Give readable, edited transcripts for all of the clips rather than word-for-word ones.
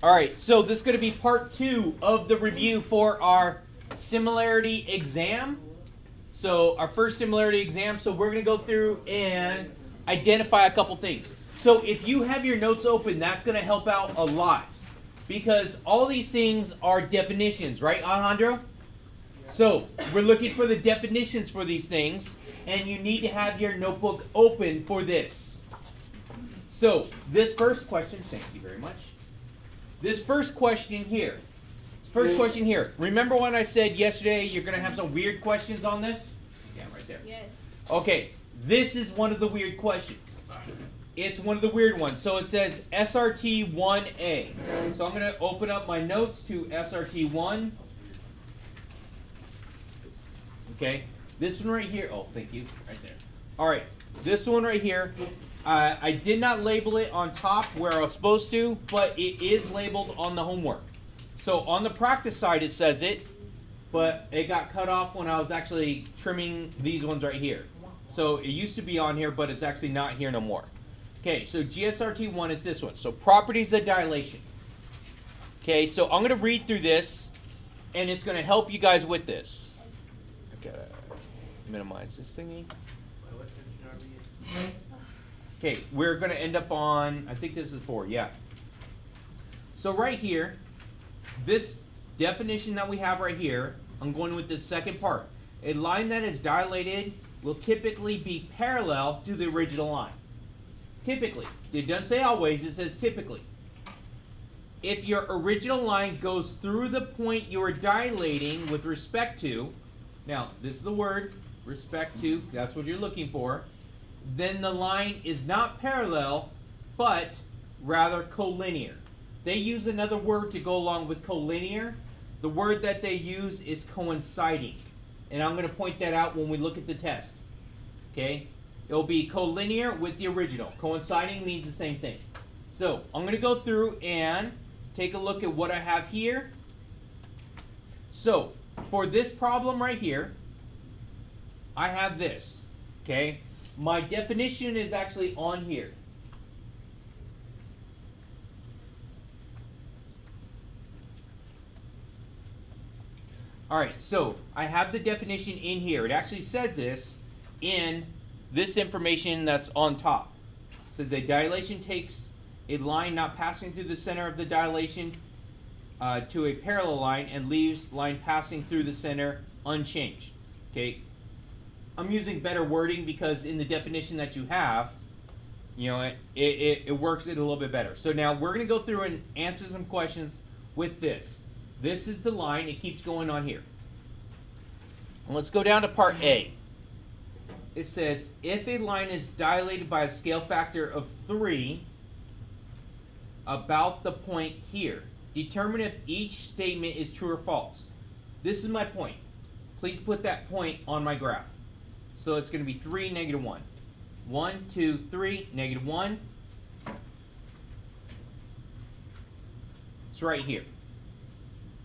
All right, so this is going to be part 2 of the review for our similarity exam. So our first similarity exam, so we're going to go through and identify a couple things. So if you have your notes open, that's going to help out a lot because all these things are definitions, right, Alejandro? So we're looking for the definitions for these things, and you need to have your notebook open for this. So this first question, thank you very much. This first question here. Remember when I said yesterday you're going to have some weird questions on this? Yeah, right there. Yes. Okay, this is one of the weird questions. It's one of the weird ones. So it says SRT 1A. So I'm going to open up my notes to SRT 1. Okay, this one right here. Oh, thank you. Right there. All right, this one right here. I did not label it on top where I was supposed to, but it is labeled on the homework. So on the practice side it says it, but it got cut off when I was actually trimming these ones right here. So it used to be on here, but it's actually not here no more. Okay, so GSRT1, it's this one. So properties of dilation. Okay, so I'm going to read through this, and it's going to help you guys with this. I've got to minimize this thingy. Okay, we're going to end up on, I think this is 4, yeah. So right here, this definition that we have right here, I'm going with this second part. A line that is dilated will typically be parallel to the original line. Typically. It doesn't say always, it says typically. If your original line goes through the point you are dilating with respect to, now this is the word, respect to, that's what you're looking for, then the line is not parallel, but rather collinear. They use another word to go along with collinear. The word that they use is coinciding. And I'm going to point that out when we look at the test. Okay? It'll be collinear with the original. Coinciding means the same thing. So I'm going to go through and take a look at what I have here. So for this problem right here, I have this. Okay? My definition is actually on here. All right, so I have the definition in here. It actually says this in this information that's on top. It says the dilation takes a line not passing through the center of the dilation to a parallel line and leaves line passing through the center unchanged. Okay. I'm using better wording because in the definition that you have, you know, it works it a little bit better. So now we're going to go through and answer some questions with this. This is the line. It keeps going on here. And let's go down to part A. It says, if a line is dilated by a scale factor of 3 about the point here, determine if each statement is true or false. This is my point. Please put that point on my graph. So it's going to be 3, -1. 1, 2, 3, -1. It's right here.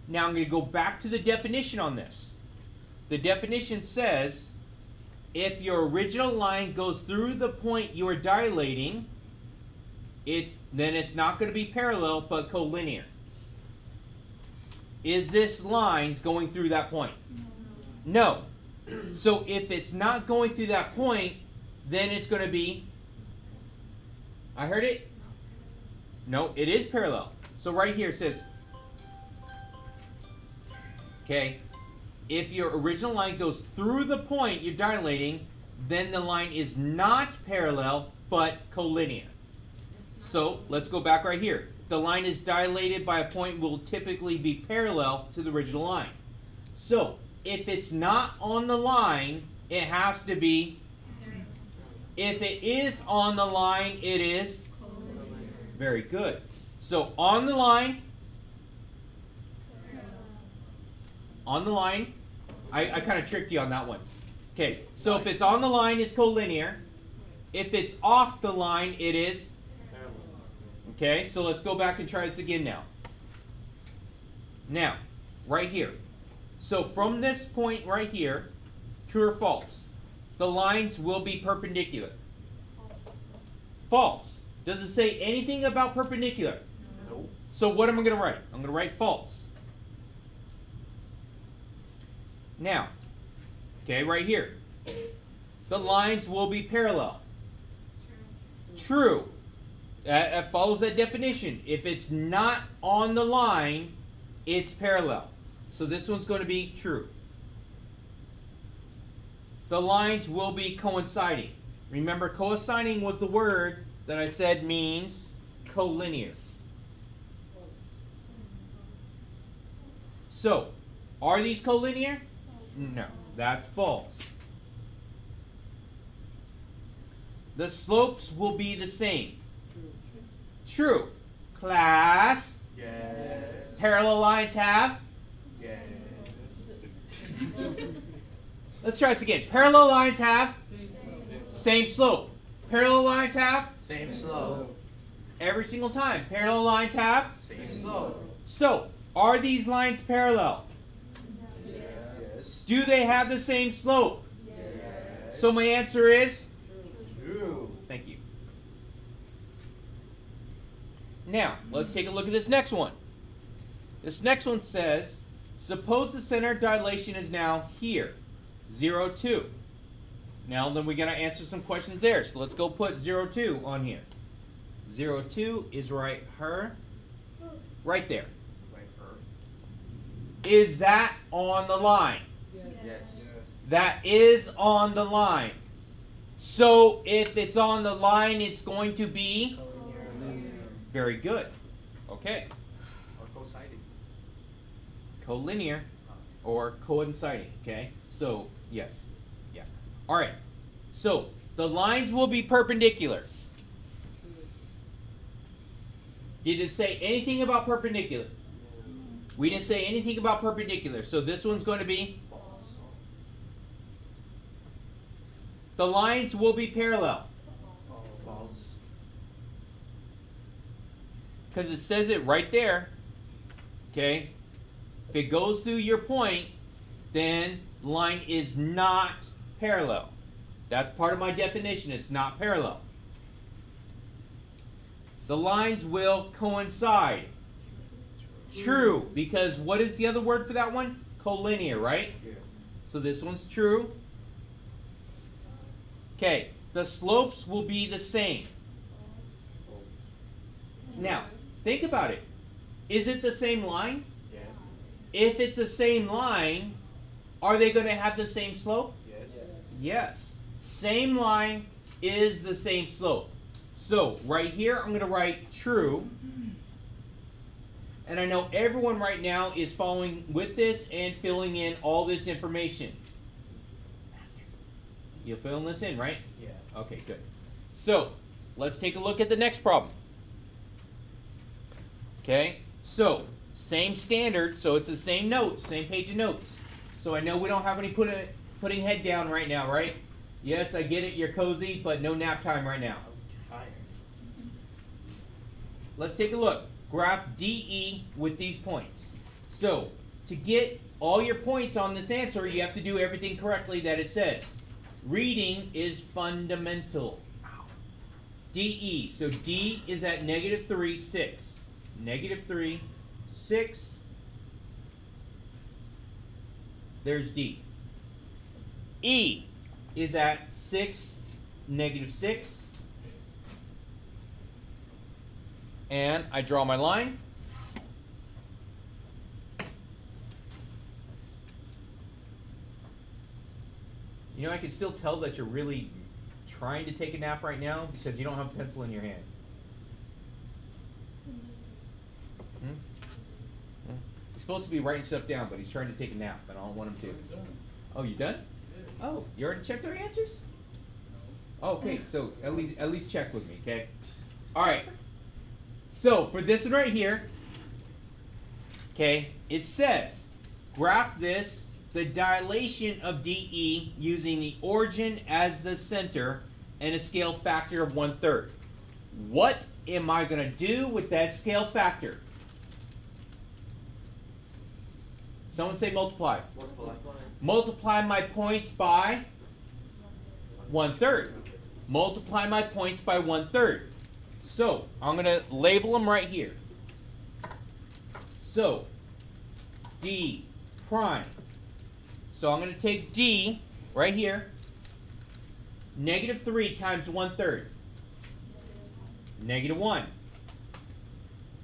Now I'm going to go back to the definition on this. The definition says, if your original line goes through the point you are dilating, then it's not going to be parallel but collinear. Is this line going through that point? No. So if it's not going through that point, then it's going to be, I heard it? No, it is parallel. So right here it says, okay, if your original line goes through the point you're dilating, then the line is not parallel but collinear. So let's go back right here. The line is dilated by a point will typically be parallel to the original line. So if it's not on the line, it has to be. If it is on the line, it is. Very good. So on the line. On the line. I kind of tricked you on that one. Okay, so if it's on the line, it's collinear. If it's off the line, it is. Okay, so let's go back and try this again now. Now, right here. So from this point right here, true or false? The lines will be perpendicular. False. Does it say anything about perpendicular? Nope. So what am I going to write? I'm going to write false. Now, okay, right here. The lines will be parallel. True. That follows that definition. If it's not on the line, it's parallel. So this one's going to be true. The lines will be coinciding. Remember, coinciding was the word that I said means collinear. So, are these collinear? No, that's false. The slopes will be the same. True. Class? Yes. Parallel lines have? Yes. Let's try this again. Parallel lines have? Same slope. Parallel lines have? Same slope. Every single time. Parallel lines have? Same slope. So, are these lines parallel? Yes. Do they have the same slope? Yes. So my answer is? True. Thank you. Now, let's take a look at this next one. This next one says, suppose the center of dilation is now here, 0, 2. Now, then we got to answer some questions there. So let's go put 0, 2 on here. 0, 2 is right there. Right her. Is that on the line? Yes. That is on the line. So if it's on the line, it's going to be? Very good. Okay. Or coinciding. Collinear or coinciding. Okay. So, yes. Yeah. All right. So the lines will be perpendicular. Did it say anything about perpendicular? We didn't say anything about perpendicular. So this one's going to be? The lines will be parallel. False. Because it says it right there. Okay? If it goes through your point, then the line is not parallel. That's part of my definition. It's not parallel. The lines will coincide. True, because what is the other word for that one? Collinear, right? Yeah. So this one's true. Okay, the slopes will be the same. Now, think about it. Is it the same line? Yeah. If it's the same line, are they going to have the same slope? Yes. Yes. Same line is the same slope. So, right here, I'm going to write true. And I know everyone right now is following with this and filling in all this information. You're filling this in, right? Yeah. Okay, good. So, let's take a look at the next problem. Okay, so, same standard, so it's the same notes, same page of notes. So I know we don't have any putting head down right now, right? Yes, I get it, you're cozy, but no nap time right now. I'm tired. Let's take a look. Graph DE with these points. So, to get all your points on this answer, you have to do everything correctly that it says. Reading is fundamental. DE, so D is at -3, 6. -3, 6. There's D. E is at 6, -6. And I draw my line. You know, I can still tell that you're really trying to take a nap right now because you don't have a pencil in your hand. He's supposed to be writing stuff down, but he's trying to take a nap, and I don't want him to. Oh, you done? Oh, you already checked our answers? Oh, okay, so at least check with me, okay? All right. So for this one right here, okay, it says graph this, the dilation of DE using the origin as the center and a scale factor of 1/3. What am I going to do with that scale factor? Someone say multiply. Multiply my points by 1/3. Multiply my points by 1/3. So I'm going to label them right here. So, D prime. So I'm going to take D right here. Negative 3 times 1/3. Negative 1.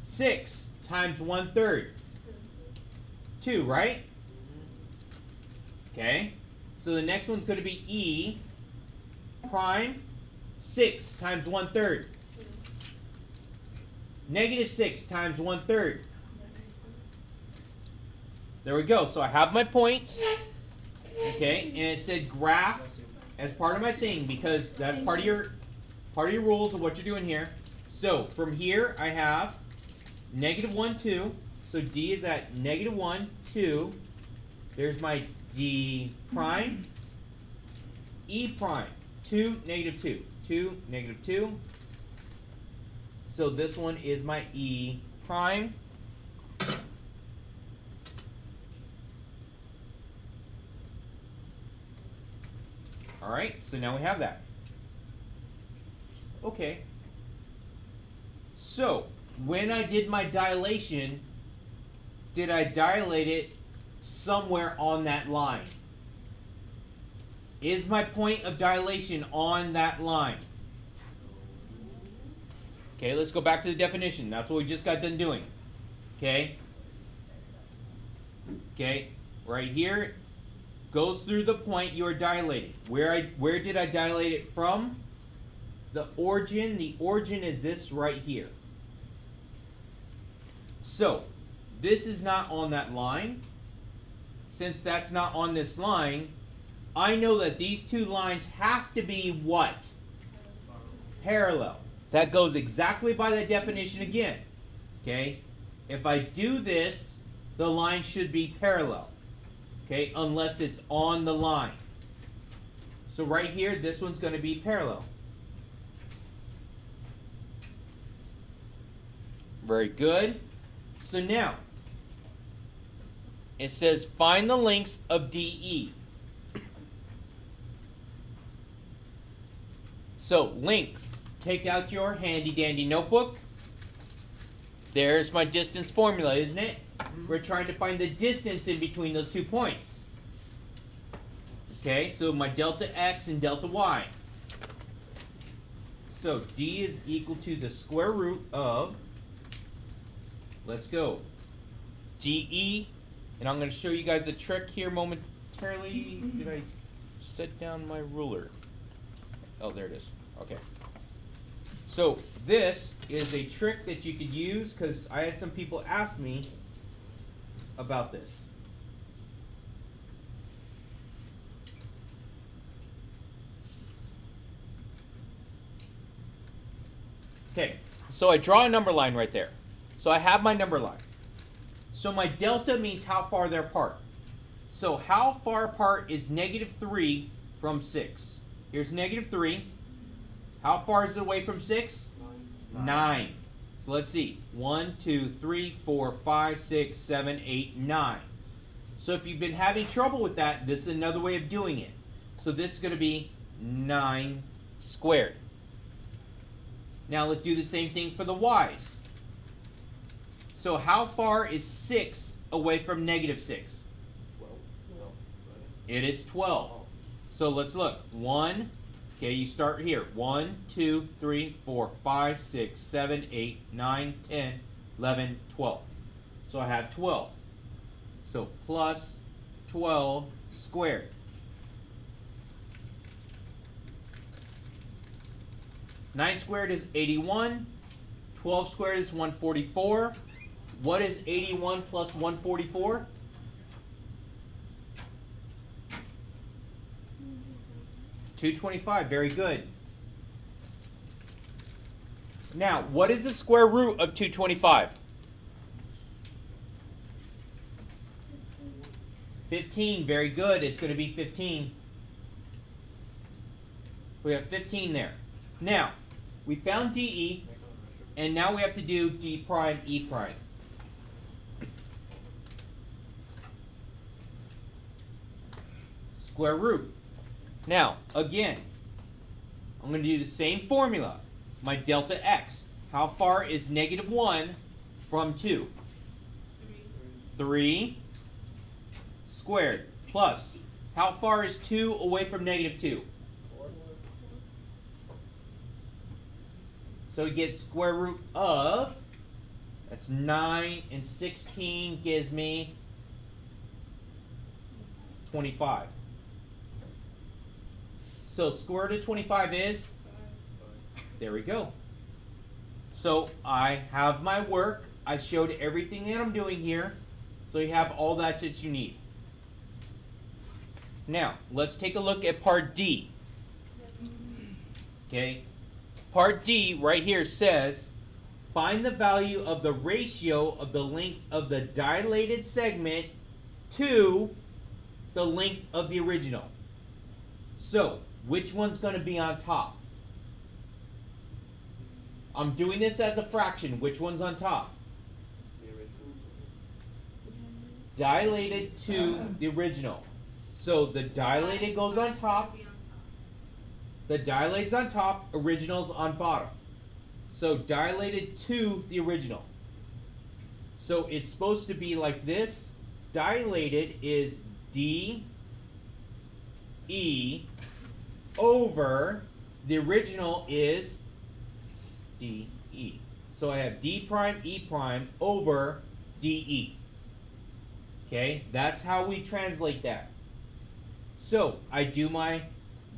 6 times 1/3. 2, right? Okay. So the next one's going to be E prime. 6 times 1/3. Negative 6 times 1/3. There we go. So I have my points. Okay, and it said graph as part of my thing because that's part of your rules of what you're doing here. So from here I have negative 1, 2. So D is at negative 1, 2. There's my D prime. E prime. 2, negative 2. 2, negative 2. So this one is my E prime. All right, so now we have that. Okay. So when I did my dilation, did I dilate it somewhere on that line? Is my point of dilation on that line? Okay, let's go back to the definition. That's what we just got done doing. Okay. Okay, right here goes through the point you are dilating. Where did I dilate it from? The origin. The origin is this right here. So this is not on that line. Since that's not on this line, I know that these two lines have to be what? Parallel. That goes exactly by the definition again. Okay? If I do this, the line should be parallel. Okay? Unless it's on the line. So right here, this one's going to be parallel. Very good. So now, it says find the lengths of DE. So length. Take out your handy dandy notebook. There's my distance formula, isn't it? We're trying to find the distance in between those 2 points. Okay, so my delta x and delta y. So D is equal to the square root of, let's go, DE. And I'm going to show you guys a trick here momentarily. Did I set down my ruler? Oh, there it is. Okay. So this is a trick that you could use because I had some people ask me about this. Okay, so I draw a number line right there. So I have my number line. So my delta means how far they're apart. So how far apart is negative 3 from 6? Here's negative 3. How far is it away from 6? 9. So let's see. 1, 2, 3, 4, 5, 6, 7, 8, 9. So if you've been having trouble with that, this is another way of doing it. So this is going to be 9 squared. Now let's do the same thing for the y's. So how far is 6 away from negative 6? 12. It is 12. So let's look. 1. Okay, you start here. 1, 2, 3, 4, 5, 6, 7, 8, 9, 10, 11, 12. So I have 12. So plus 12 squared. Nine squared is 81. 12 squared is 144. What is 81 plus 144? $225. Very good. Now, what is the square root of 225? 15. Very good. It's going to be 15. We have 15 there. Now, we found DE, and now we have to do D prime, E prime. Square root. Now, again, I'm going to do the same formula. My delta x. How far is negative 1 from 2? 3. 3 squared plus, how far is 2 away from negative 2? So we get square root of, that's 9 and 16 gives me 25. So square root of 25 is, there we go. So I have my work. I showed everything that I'm doing here. So you have all that you need. Now, let's take a look at part D. Okay. Part D right here says, find the value of the ratio of the length of the dilated segment to the length of the original. So, which one's going to be on top? I'm doing this as a fraction. Which one's on top? Dilated to the original. So the dilated goes on top. The dilated's on top, original's on bottom. So dilated to the original. So it's supposed to be like this. Dilated is D E over the original is D E. So I have D prime E prime over D E. Okay, that's how we translate that. So I do my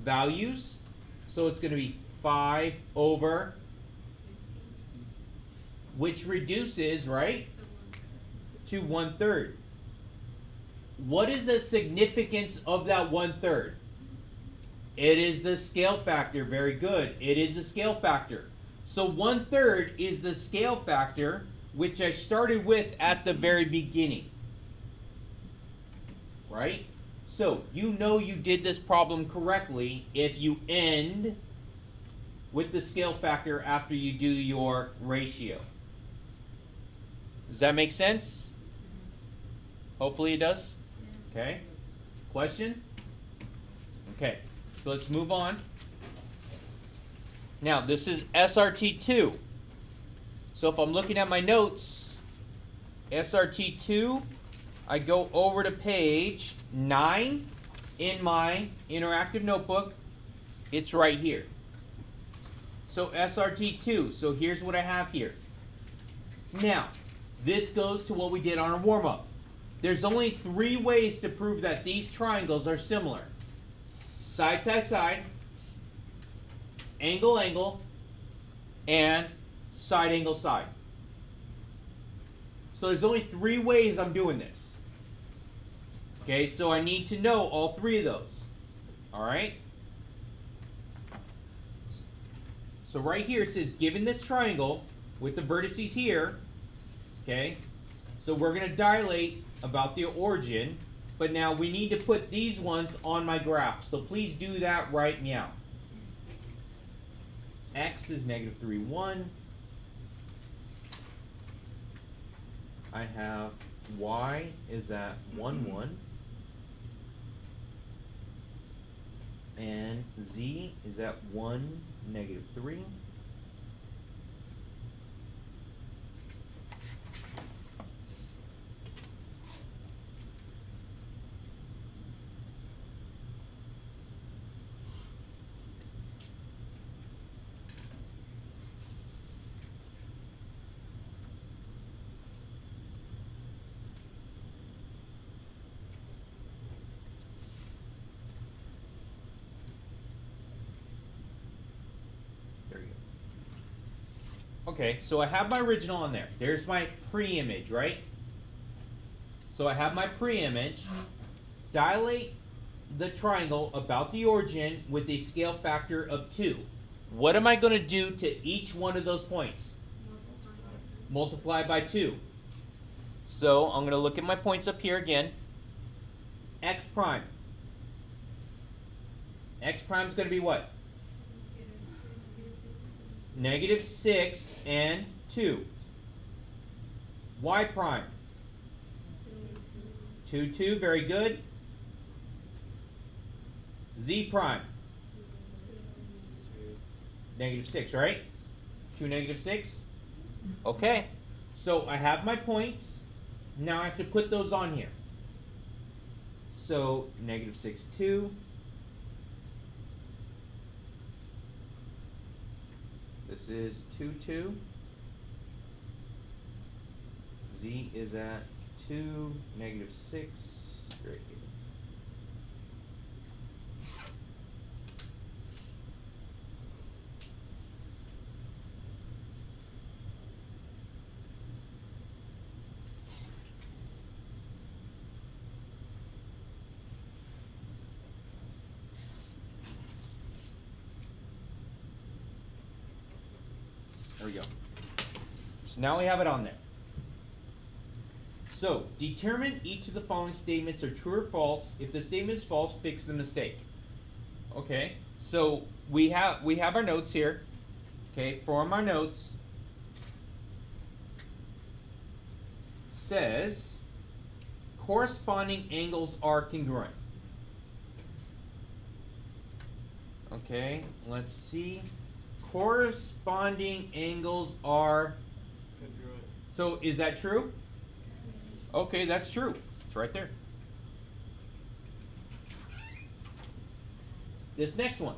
values. So it's going to be 5 over, which reduces, right, to 1/3. What is the significance of that 1/3? It is the scale factor. Very good. It is the scale factor. So 1/3 is the scale factor, which I started with at the very beginning. Right? So you know you did this problem correctly if you end with the scale factor after you do your ratio. Does that make sense? Hopefully it does. Okay. Question? Okay. So let's move on. Now this is SRT2. So if I'm looking at my notes, SRT2, I go over to page 9 in my interactive notebook. It's right here. So SRT2. So here's what I have here. Now, this goes to what we did on our warm-up. There's only 3 ways to prove that these triangles are similar. Side, side, side, angle, angle, and side, angle, side. So there's only 3 ways I'm doing this. Okay, so I need to know all 3 of those. All right? So right here it says, given this triangle with the vertices here, okay, so we're going to dilate about the origin, but now we need to put these ones on my graph. So please do that right now. X is -3, 1. I have Y is at 1, 1. And Z is at 1, -3. Okay, so I have my original on there. There's my preimage, right? So I have my preimage. Dilate the triangle about the origin with a scale factor of 2. What am I going to do to each one of those points? Multiply by 2. So I'm going to look at my points up here again. X prime. X prime is going to be what? -6 and 2. Y prime. 2, 2, very good. Z prime. -6, right? 2, -6. Okay, so I have my points. Now I have to put those on here. So negative 6, 2. This is 2, 2. Z is at 2, negative 6, right here. There we go. So now we have it on there. So, determine each of the following statements are true or false. If the statement is false, fix the mistake. Okay, so we have our notes here. Okay, from our notes says corresponding angles are congruent. Okay, let's see. Corresponding angles are Congruent. So is that true? Okay, that's true. It's right there. This next one.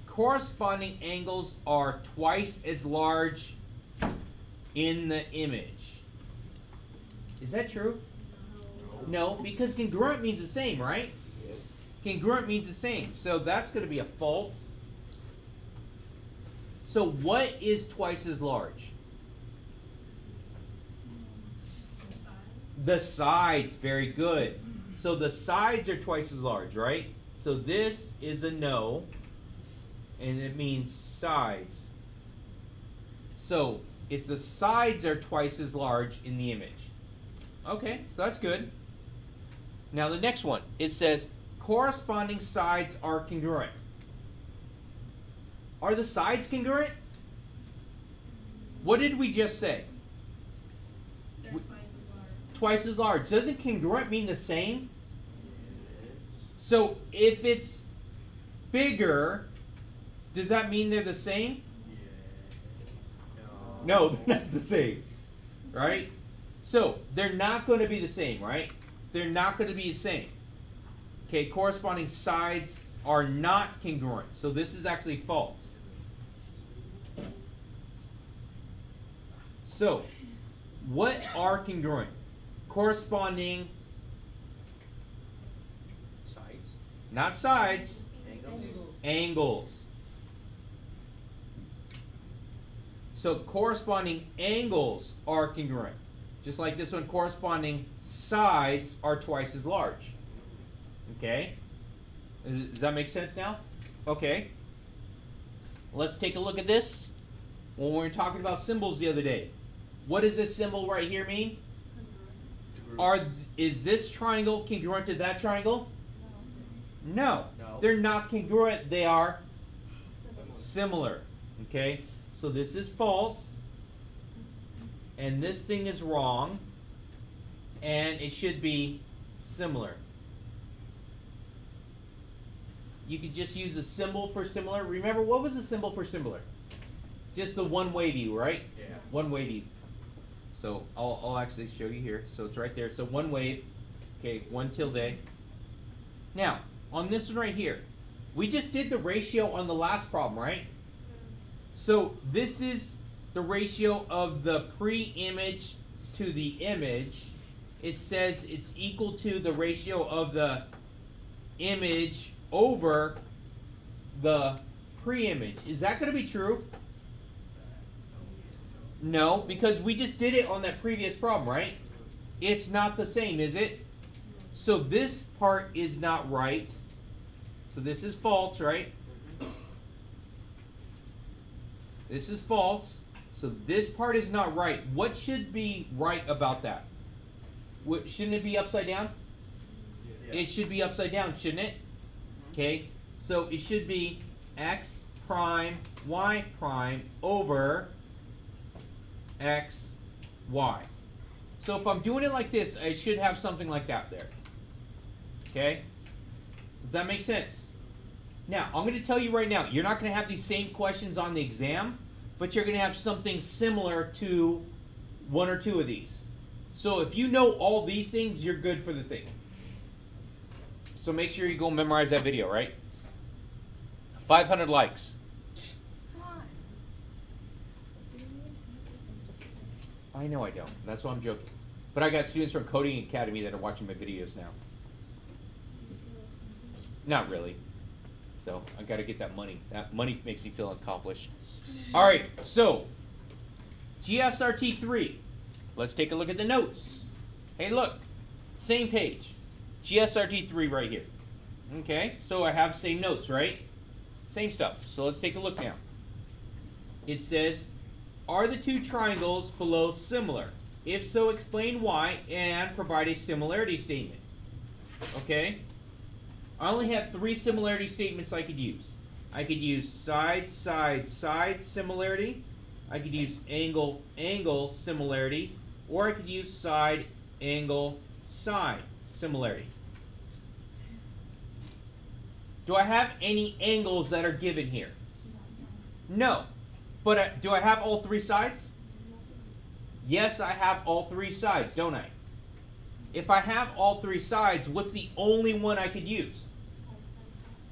Corresponding angles are twice as large in the image. Is that true? No, because congruent means the same, right? Yes. Congruent means the same. So that's going to be a false. So what is twice as large? The sides. Very good. So the sides are twice as large, right? So this is a no, and it means sides. So it's the sides are twice as large in the image. Okay, so that's good. Now the next one, it says corresponding sides are congruent. Are the sides congruent? What did we just say? They're twice as large. Twice as large. Doesn't congruent mean the same? Yes. So if it's bigger, does that mean they're the same? Yeah. No, they're not the same. Right? So they're not going to be the same, right? They're not going to be the same. Okay, corresponding sides are not congruent. So this is actually false. So, what are congruent? Corresponding, Sides. not sides, Angles. angles. So corresponding angles are congruent. Just like this one, corresponding sides are twice as large. Okay? Does that make sense now? Okay. Let's take a look at this. When we were talking about symbols the other day. What does this symbol right here mean? Is this triangle congruent to that triangle? No. No. They're not congruent. They are similar. Okay? So this is false. And this thing is wrong. And it should be similar. You could just use a symbol for similar. Remember, what was the symbol for similar? Just the one-way view, right? Yeah. One-way view. So I'll actually show you here. So it's right there. So one wave. Okay, one tilde. Now, on this one right here, we just did the ratio on the last problem, right? So this is the ratio of the pre-image to the image. It says it's equal to the ratio of the image over the pre-image. Is that going to be true? No, because we just did it on that previous problem, right? It's not the same, is it? So this part is not right. So this is false, right? This is false. So this part is not right. What should be right about that? Shouldn't it be upside down? Yeah. It should be upside down, shouldn't it? Okay, so it should be x prime y prime over x y. So if I'm doing it like this, I should have something like that there. Okay? Does that make sense? Now, I'm going to tell you right now, you're not going to have these same questions on the exam, but you're going to have something similar to one or two of these. So if you know all these things, you're good for the thing. So make sure you go memorize that video, right? 500 likes. I know I don't. That's why I'm joking. But I got students from Coding Academy that are watching my videos now. Not really. So I got to get that money. That money makes me feel accomplished. All right. So GSRT 3. Let's take a look at the notes. Hey, look. Same page. GSRT 3 right here. Okay. So I have same notes, right? Same stuff. So let's take a look now. It says, are the two triangles below similar? If so, explain why and provide a similarity statement. Okay? I only have 3 similarity statements I could use. I could use side, side, side similarity. I could use angle, angle similarity. Or I could use side, angle, side similarity. Do I have any angles that are given here? No. But do I have all 3 sides? Yes, I have all 3 sides, don't I? If I have all 3 sides, what's the only one I could use?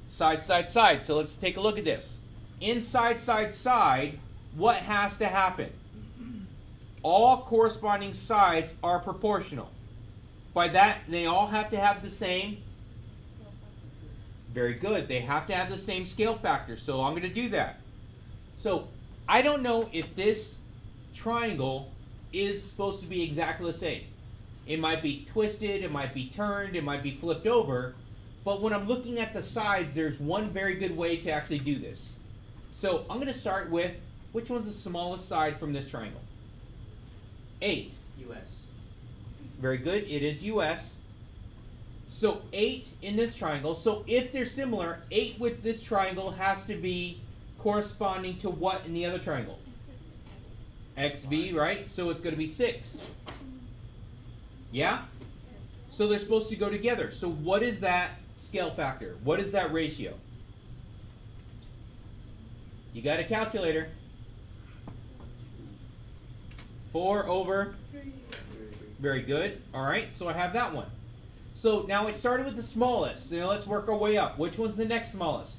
Side, side, side. So let's take a look at this. Inside, side, side, what has to happen? All corresponding sides are proportional. By that, they all have to have the same. Very good. They have to have the same scale factor. So I'm going to do that. So I don't know if this triangle is supposed to be exactly the same. It might be twisted, it might be turned, it might be flipped over. But when I'm looking at the sides, there's one very good way to actually do this. So I'm going to start with, which one's the smallest side from this triangle? 8. US. Very good. It is US. So 8 in this triangle. So if they're similar, 8 with this triangle has to be corresponding to what in the other triangle? XB, right? So it's going to be 6. Yeah? So they're supposed to go together. So what is that scale factor? What is that ratio? You got a calculator. 4 over. Very good. All right, so I have that one. So now it started with the smallest. Now let's work our way up. Which one's the next smallest?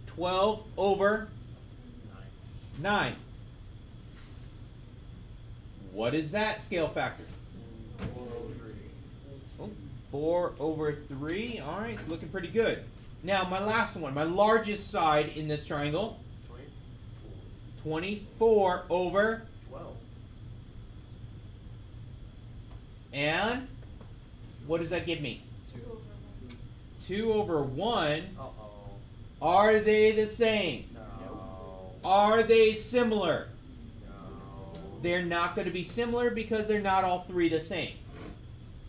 12 over 9. What is that scale factor? 4 over 3. All right, it's looking pretty good. Now my last one, my largest side in this triangle. 24 over 12. And what does that give me? 2 over 1. Uh-oh. Are they the same? No. Are they similar? No. They're not going to be similar because they're not all 3 the same.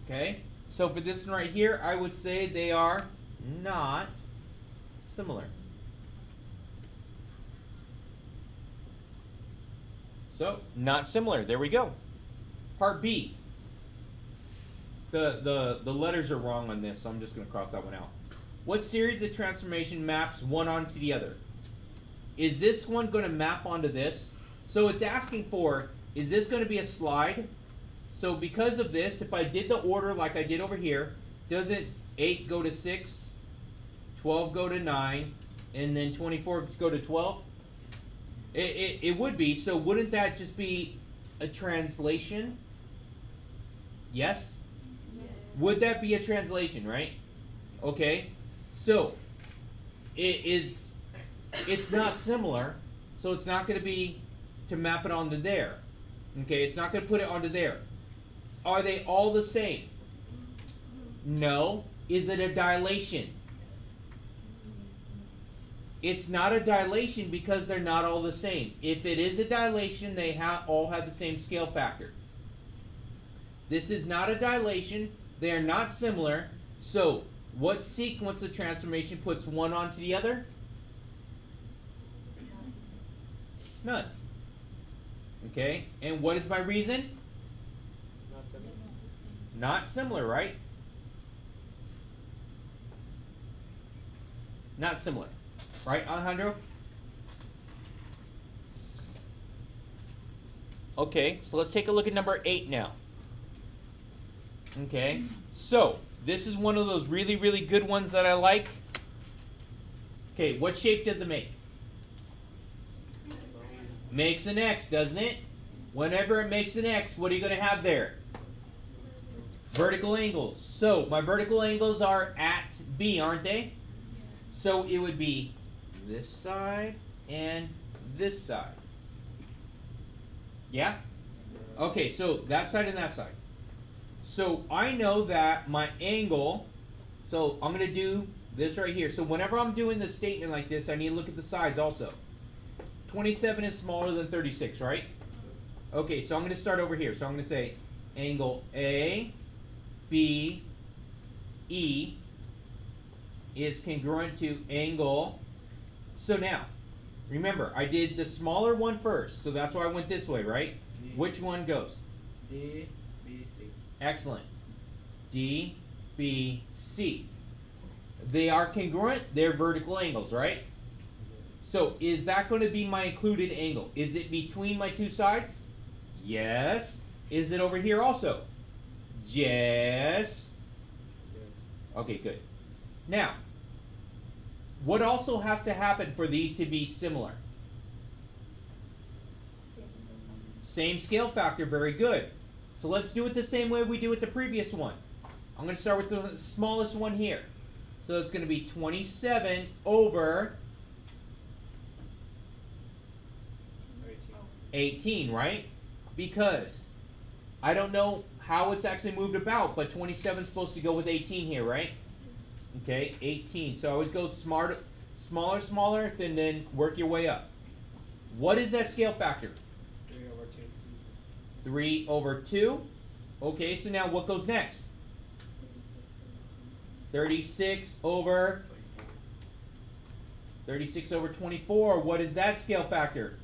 Okay? So for this one right here, I would say they are not similar. So, not similar. There we go. Part B. The letters are wrong on this, so I'm just going to cross that one out. What series of transformation maps one onto the other? Is this one going to map onto this? So it's asking for, is this going to be a slide? So because of this, if I did the order like I did over here, doesn't 8 go to 6, 12 go to 9, and then 24 go to 12? It would be. So wouldn't that just be a translation? Yes? Would that be a translation, right? Okay. So it's not similar, so it's not going to be to map it onto there. Okay, it's not going to put it onto there. Are they all the same? No. Is it a dilation? It's not a dilation because they're not all the same. If it is a dilation, they all have the same scale factor. This is not a dilation. They are not similar. So, what sequence of transformation puts one onto the other? None. Okay, and what is my reason? Not similar, right? Not similar. Right, Alejandro? Okay, so let's take a look at number 8 now. Okay, so this is one of those really, really good ones that I like. Okay, what shape does it make? Makes an X, doesn't it? Whenever it makes an X, what are you going to have there? Vertical angles. So my vertical angles are at B, aren't they? So it would be this side and this side. Yeah? Okay, so that side and that side. So I know that my angle, so I'm going to do this right here. So whenever I'm doing this statement like this, I need to look at the sides also. 27 is smaller than 36, right? Okay, so I'm going to start over here. So I'm going to say angle A, B, E is congruent to angle. So now, remember, I did the smaller one first, so that's why I went this way, right? D. Which one goes? D, B, C. Excellent. D, B, C. They are congruent, they're vertical angles, right? So is that going to be my included angle? Is it between my two sides? Yes. Is it over here also? Yes. Yes. Okay, good. Now, what also has to happen for these to be similar? Same scale factor, very good. So let's do it the same way we do with the previous one. I'm going to start with the smallest one here. So it's going to be 27 over 18, right? Because I don't know how it's actually moved about, but 27 is supposed to go with 18 here, right? Okay, 18. So always go smaller, smaller, then work your way up. What is that scale factor? 3 over 2. 3 over 2. Okay, so now what goes next? 36 over 24. What is that scale factor?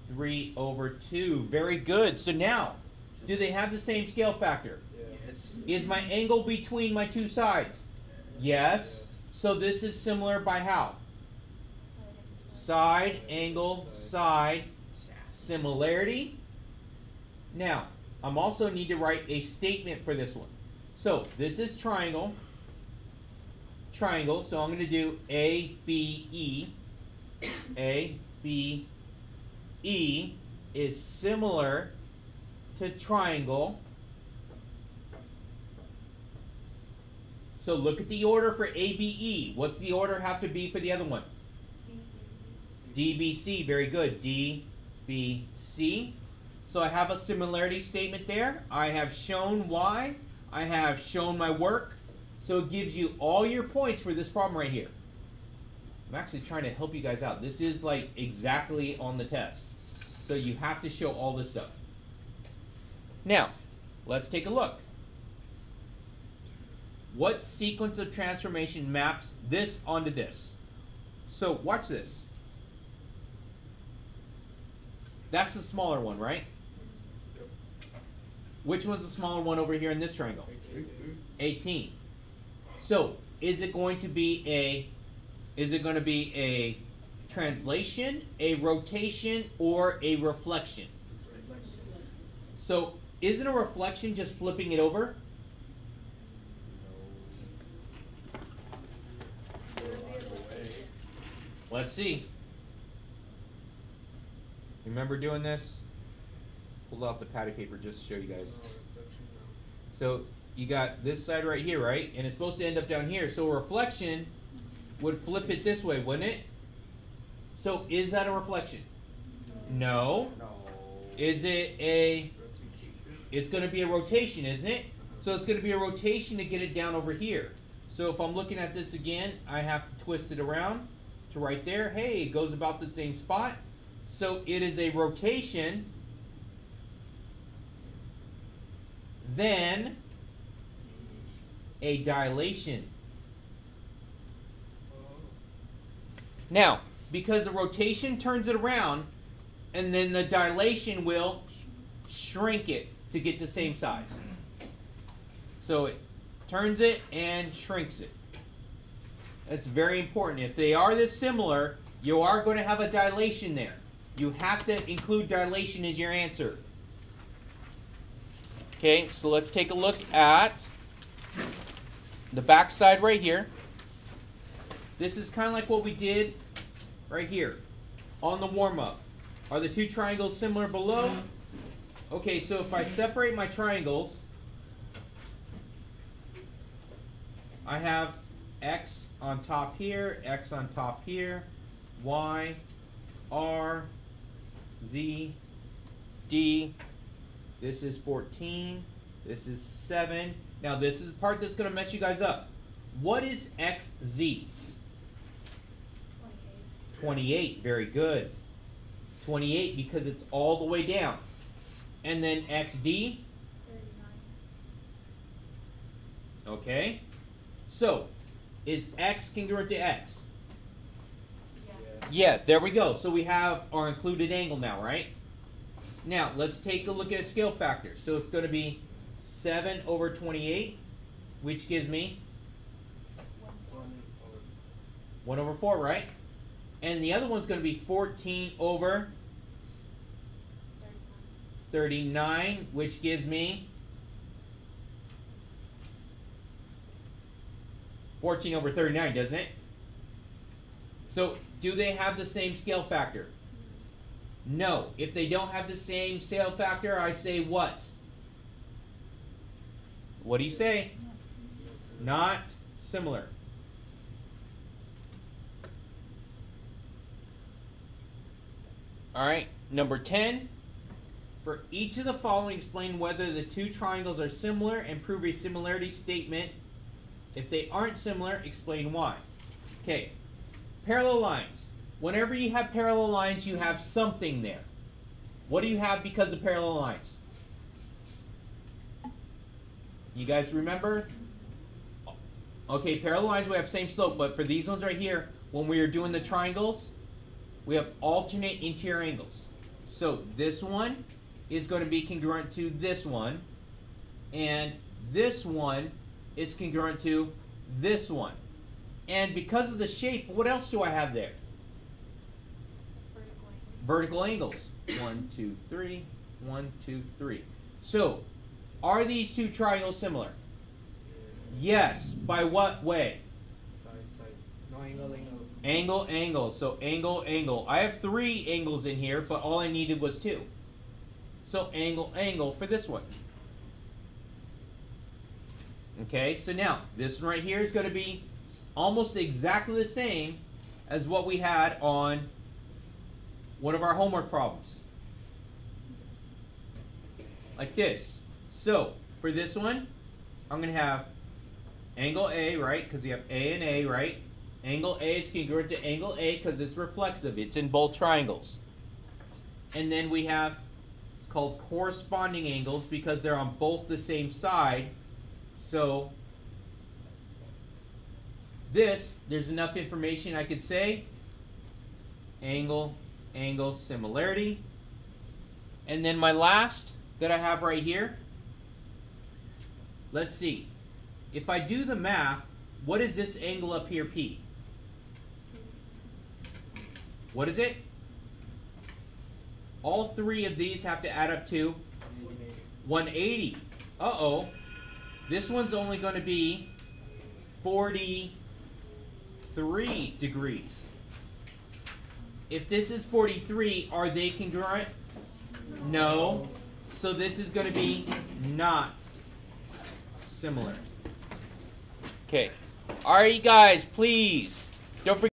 3 over 2. Very good. So now, do they have the same scale factor? Yes. Is my angle between my two sides? Yes. So this is similar by how? Side, angle, side, similarity. Now, I'm also need to write a statement for this one. So this is triangle. Triangle. So I'm going to do A, B, E. A, B, E is similar to triangle. So look at the order for ABE. What's the order have to be for the other one? DBC. Very good. DBC. So I have a similarity statement there. I have shown why. I have shown my work. So it gives you all your points for this problem right here. I'm actually trying to help you guys out. This is like exactly on the test. So you have to show all this stuff. Now, let's take a look. What sequence of transformation maps this onto this? So watch this. That's the smaller one, right? Which one's the smaller one over here in this triangle? 18. So is it going to be a translation, a rotation, or a reflection? So isn't a reflection just flipping it over? Let's see. Remember doing this? Pull out the patty paper just to show you guys. So you got this side right here, right? And it's supposed to end up down here. So a reflection would flip it this way, wouldn't it? So is that a reflection? No. No. Is it a... It's going to be a rotation, isn't it? So it's going to be a rotation to get it down over here. So if I'm looking at this again, I have to twist it around to right there. Hey, it goes about the same spot. So it is a rotation. Then a dilation. Now, because the rotation turns it around, and then the dilation will shrink it to get the same size. So it turns it and shrinks it. That's very important. If they are this similar, you are going to have a dilation there. You have to include dilation as your answer. Okay, so let's take a look at the back side right here. This is kind of like what we did right here on the warm-up. Are the two triangles similar below? Okay, so if I separate my triangles, I have x on top here, x on top here, y, r, z, d. This is 14. This is 7. Now this is the part that's going to mess you guys up. What is xz? 28. Very good. 28 because it's all the way down. And then xd? 39. Okay. So, is x congruent to x? Yeah. Yeah, there we go. So we have our included angle now, right? Now, let's take a look at a scale factor. So it's going to be 7 over 28, which gives me 1 over 4, right? And the other one's going to be 14 over 39, which gives me 14 over 39, doesn't it? So, do they have the same scale factor? No. If they don't have the same scale factor, I say what? What do you say? Not similar. All right, number 10. For each of the following, explain whether the two triangles are similar and prove a similarity statement. If they aren't similar, explain why. Okay, parallel lines. Whenever you have parallel lines, you have something there. What do you have because of parallel lines? You guys remember? Okay, parallel lines, we have same slope, but for these ones right here, when we are doing the triangles, we have alternate interior angles. So this one is going to be congruent to this one, and this one is congruent to this one. And because of the shape, what else do I have there? Vertical angles. 1, 2, 3, 1, 2, 3. So, are these two triangles similar? Yes. By what way? Side, side. No, angle, angle. Angle, angle. So, angle, angle. I have 3 angles in here, but all I needed was 2. So, angle, angle for this one. Okay, so now, this one right here is going to be almost exactly the same as what we had on one of our homework problems. Like this. So, for this one, I'm going to have angle A, right? Because we have A and A, right? Angle A is congruent to angle A because it's reflexive. It's in both triangles. And then we have, it's called corresponding angles because they're on both the same side. So, there's enough information I could say. Angle, angle, similarity. And then my last that I have right here, let's see. If I do the math, what is this angle up here, P? What is it? All 3 of these have to add up to 180. Uh-oh. This one's only going to be 43 degrees. If this is 43, are they congruent? No. So this is going to be not similar. Okay. All right, guys, please don't forget.